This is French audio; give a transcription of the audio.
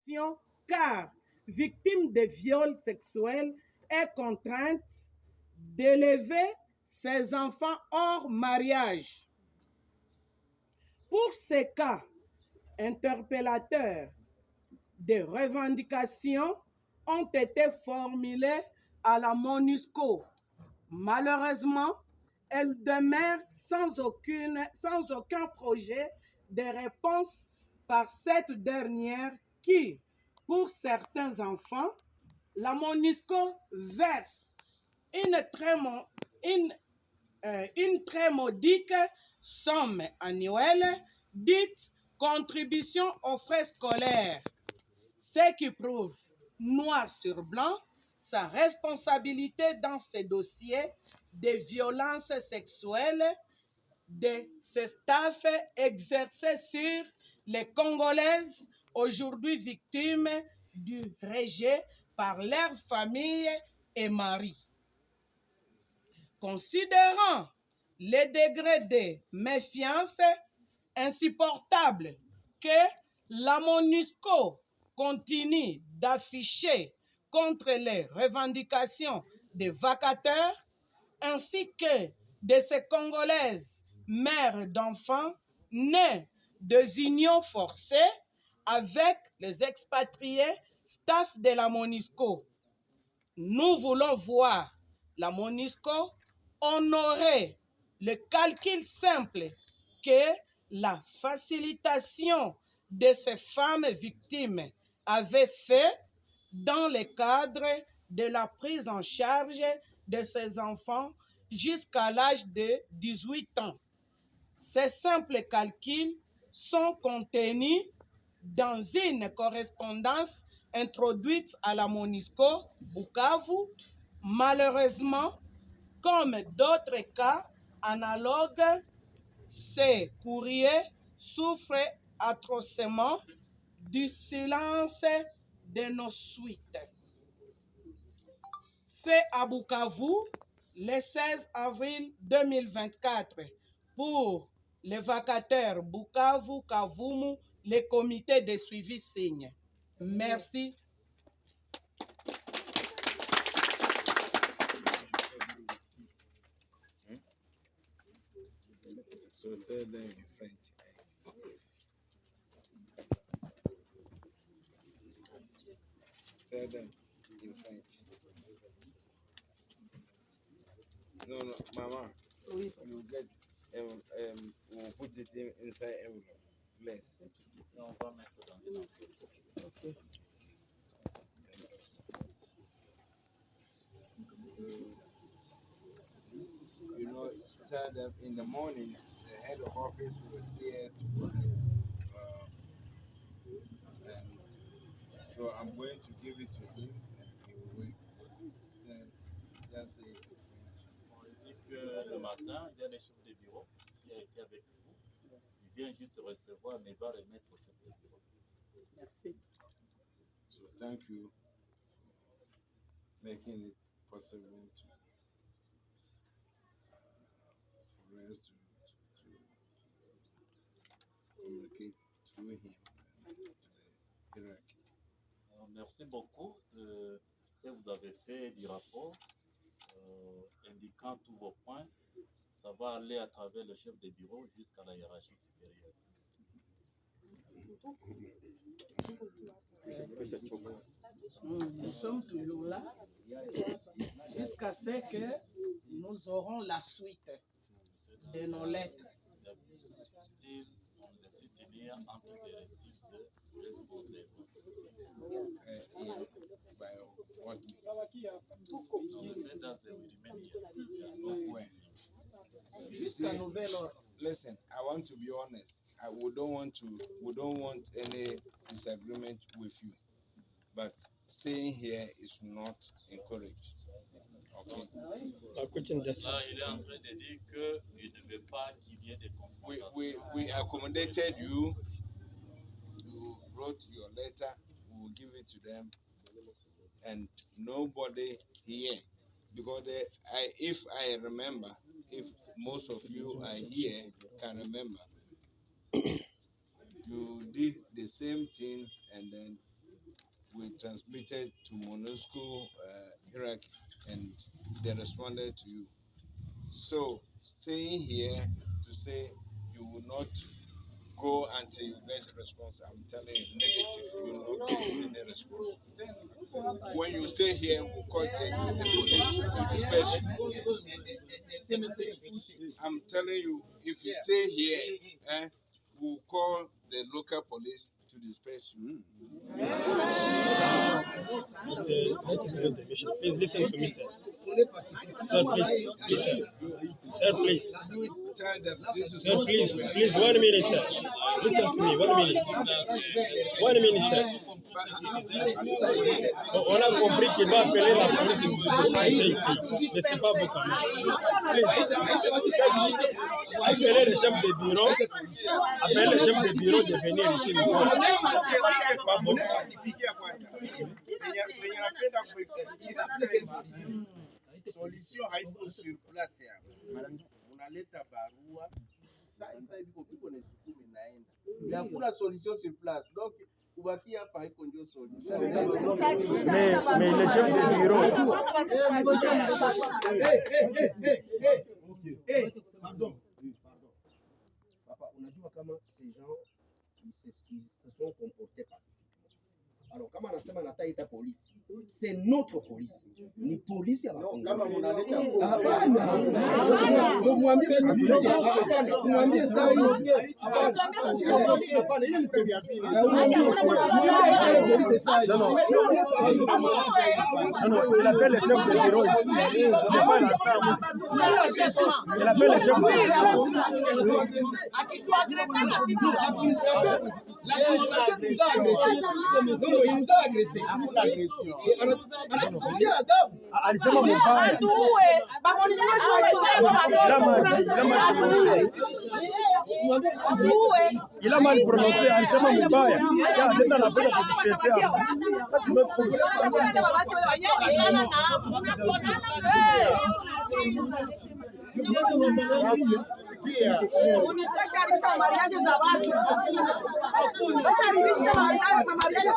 question car, victime de viols sexuels, est contrainte d'élever ses enfants hors mariage. Pour ces cas interpellateurs, des revendications ont été formulées à la MONUSCO. Malheureusement, elles demeurent sans aucun projet de réponse par cette dernière qui, pour certains enfants, la MONUSCO verse une, une très modique somme annuelle dite contribution aux frais scolaires, ce qui prouve noir sur blanc sa responsabilité dans ces dossiers de violences sexuelles de ce staff exercé sur les Congolaises aujourd'hui victimes du rejet par leur famille et mari. Considérant les degrés de méfiance insupportables que la MONUSCO continue d'afficher contre les revendications des vacataires, ainsi que de ces Congolaises mères d'enfants nés des unions forcées avec les expatriés staff de la MONUSCO. Nous voulons voir la MONUSCO honorer le calcul simple que la facilitation de ces femmes victimes avait fait dans le cadre de la prise en charge de ces enfants jusqu'à l'âge de 18 ans. Ces simples calculs sont contenus dans une correspondance introduite à la MONUSCO Bukavu. Malheureusement, comme d'autres cas analogues, ces courriers souffrent atrocement du silence de nos suites. Fait à Bukavu le 16 avril 2024 pour les vacataires Bukavu, Kavumu, les comités de suivi signent. Merci. So tell them in French. Tell them in French. No, Mama. Oui. You get we'll put it inside envelope. Bless. On va mettre dans une enveloppe. Okay. You know, tell them in the morning the head of office will see it and so I'm going to give it to him and he will wait. Then just say it to finish. On lui dit que le matin, il y a le chef de bureau qui a été avec vous. Il vient juste recevoir, mais il va remettre au chef de bureau. Merci. So thank you for making it possible to for us to communicate through him to the hierarchy. Alors, merci beaucoup de ce que vous avez fait du rapport indiquant tous vos points. Ça va aller à travers le chef de bureau jusqu'à la hiérarchie supérieure. Nous sommes toujours là jusqu'à ce que nous aurons la suite de nos lettres. Style, on nous essaie de tenir entre les récits responsables. By what On fait dans the remain when? Jusqu'à nouvel ordre. Listen, I want to be honest. We don't want any disagreement with you. But staying here is not encouraged. Okay. Là, il est en train de dire qu'il ne veut pas qu'il y ait de confrontation. We accommodated you. You wrote your letter. We will give it to them. And nobody here, because if I remember, if most of you are here can remember, you did the same thing and then we transmitted to MONUSCO Iraq, and they responded to you. So staying here to say you will not go until you get a response, I'm telling you, negative. You will not get any response. When you stay here, we'll call the police to disperse you. I'm telling you, if you stay here, we'll call the local police to disperse you. That is not the mission. Please listen to me, sir. Sir, please, listen. Sir, please. Sir, please, 1 minute, sir. Listen to me, 1 minute. 1 minute, sir. On a compris qu'il va appeler la police de ici, mais c'est pas vous quand même. Please, appelez le chef de bureau, appelez le chef de bureau de venir ici. C'est pas bon. Solution haiko sur place ya. Unaleta barua sasa hivi kupiko na siku inaenda. Hakuna solution sur place. Donc kubaki hapa haiko ndio solution. Mais le chef de bureau. Pardon. Papa, unajua kama ces gens ils se sont comportés pacifiquement. Alors kama anasema nataita polisi, c'est notre police. Ni polisi ya kama unaleta hapana. Mwambie mwambie sasa hivi. Hapana, ile ni pevi ya pili. Non, il appelle le chef de bureau ici. Il appelle le chef de bureau. L'administrateur nous a agressé. Non, il nous a agressé. Alisema mbaya. Il a mal prononcé, alisema mbaya. Tena anapenda kujispecia. That's not good. Unisha sharibisha mariage za watu. Unisha sharibisha mariage.